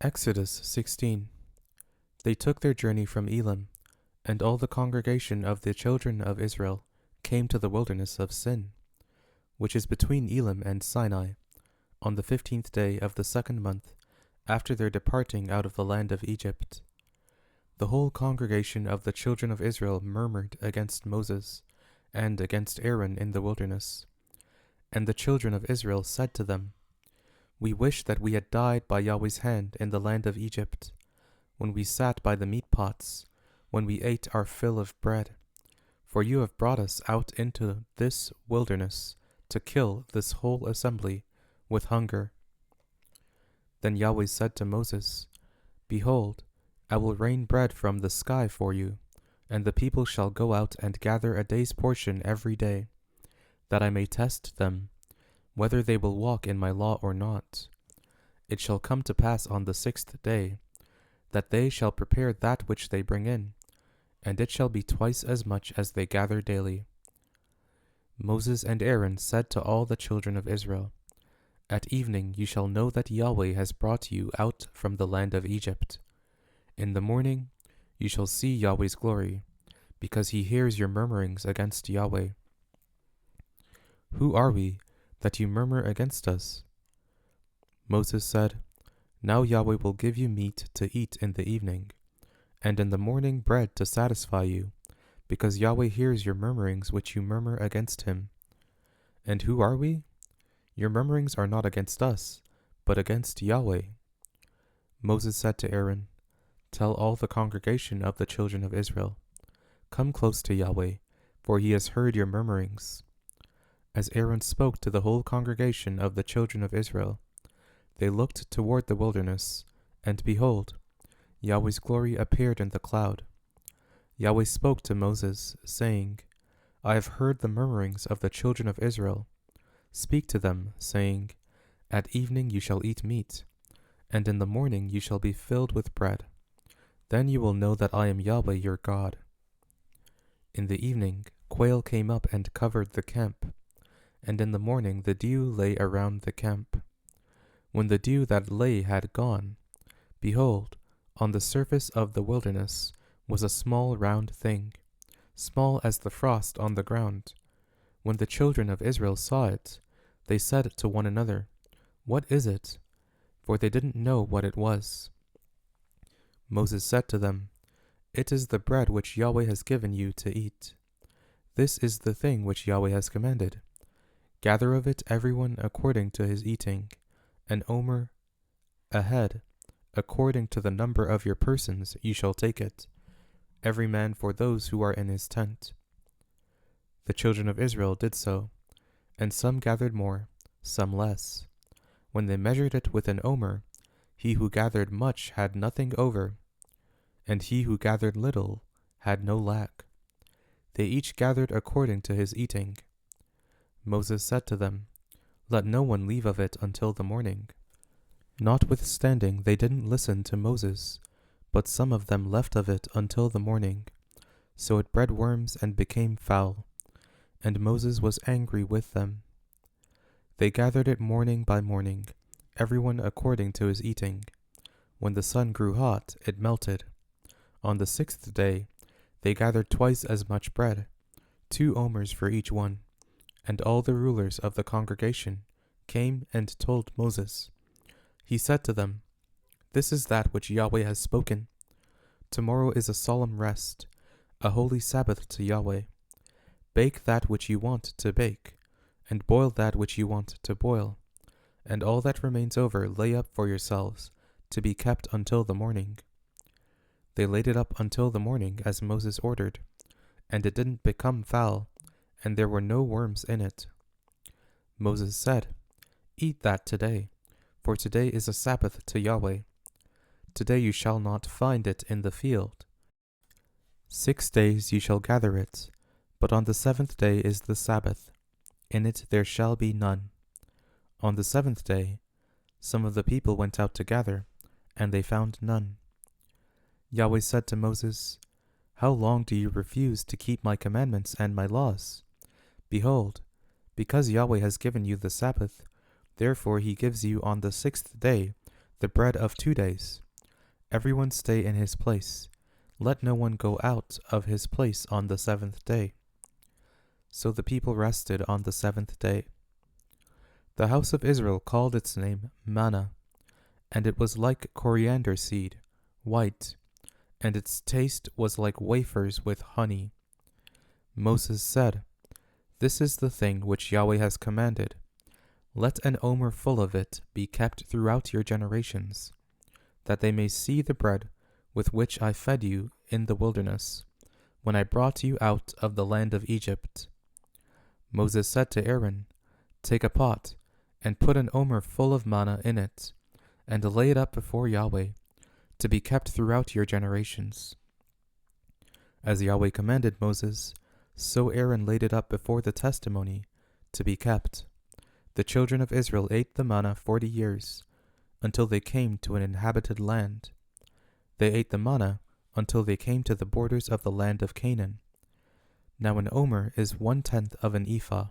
Exodus 16. They took their journey from Elim, and all the congregation of the children of Israel came to the wilderness of Sin, which is between Elim and Sinai, on the 15th day of the second month, after their departing out of the land of Egypt. The whole congregation of the children of Israel murmured against Moses and against Aaron in the wilderness. And the children of Israel said to them, We wish that we had died by Yahweh's hand in the land of Egypt, when we sat by the meat pots, when we ate our fill of bread. For you have brought us out into this wilderness to kill this whole assembly with hunger. Then Yahweh said to Moses, Behold, I will rain bread from the sky for you, and the people shall go out and gather a day's portion every day, that I may test them, whether they will walk in my law or not. It shall come to pass on the 6th day, that they shall prepare that which they bring in, and it shall be twice as much as they gather daily. Moses and Aaron said to all the children of Israel, At evening you shall know that Yahweh has brought you out from the land of Egypt. In the morning you shall see Yahweh's glory, because he hears your murmurings against Yahweh. Who are we, that you murmur against us? Moses said, Now Yahweh will give you meat to eat in the evening, and in the morning bread to satisfy you, because Yahweh hears your murmurings which you murmur against him. And who are we? Your murmurings are not against us, but against Yahweh. Moses said to Aaron, Tell all the congregation of the children of Israel, Come close to Yahweh, for he has heard your murmurings. As Aaron spoke to the whole congregation of the children of Israel, they looked toward the wilderness, and behold, Yahweh's glory appeared in the cloud. Yahweh spoke to Moses, saying, I have heard the murmurings of the children of Israel. Speak to them, saying, At evening you shall eat meat, and in the morning you shall be filled with bread. Then you will know that I am Yahweh your God. In the evening quail came up and covered the camp, and in the morning the dew lay around the camp. When the dew that lay had gone, behold, on the surface of the wilderness was a small round thing, small as the frost on the ground. When the children of Israel saw it, they said to one another, What is it? For they didn't know what it was. Moses said to them, It is the bread which Yahweh has given you to eat. This is the thing which Yahweh has commanded. Gather of it everyone according to his eating, an omer a head, according to the number of your persons you shall take it, every man for those who are in his tent. The children of Israel did so, and some gathered more, some less. When they measured it with an omer, he who gathered much had nothing over, and he who gathered little had no lack. They each gathered according to his eating. Moses said to them, Let no one leave of it until the morning. Notwithstanding, they didn't listen to Moses, but some of them left of it until the morning. So it bred worms and became foul, and Moses was angry with them. They gathered it morning by morning, everyone according to his eating. When the sun grew hot, it melted. On the 6th day, they gathered twice as much bread, 2 omers for each one. And all the rulers of the congregation came and told Moses. He said to them, This is that which Yahweh has spoken. Tomorrow is a solemn rest, a holy Sabbath to Yahweh. Bake that which you want to bake, and boil that which you want to boil, and all that remains over lay up for yourselves, to be kept until the morning. They laid it up until the morning as Moses ordered, and it didn't become foul, and there were no worms in it. Moses said, Eat that today, for today is a Sabbath to Yahweh. Today you shall not find it in the field. 6 days you shall gather it, but on the 7th day is the Sabbath. In it there shall be none. On the 7th day, some of the people went out to gather, and they found none. Yahweh said to Moses, How long do you refuse to keep my commandments and my laws? Behold, because Yahweh has given you the Sabbath, therefore he gives you on the 6th day the bread of 2 days. Everyone stay in his place. Let no one go out of his place on the 7th day. So the people rested on the 7th day. The house of Israel called its name manna, and it was like coriander seed, white, and its taste was like wafers with honey. Moses said, "This is the thing which Yahweh has commanded. Let an omer full of it be kept throughout your generations, that they may see the bread with which I fed you in the wilderness, when I brought you out of the land of Egypt." Moses said to Aaron, "Take a pot, and put an omer full of manna in it, and lay it up before Yahweh, to be kept throughout your generations." As Yahweh commanded Moses, so Aaron laid it up before the testimony, to be kept. The children of Israel ate the manna 40 years, until they came to an inhabited land. They ate the manna until they came to the borders of the land of Canaan. Now an omer is 1/10 of an ephah.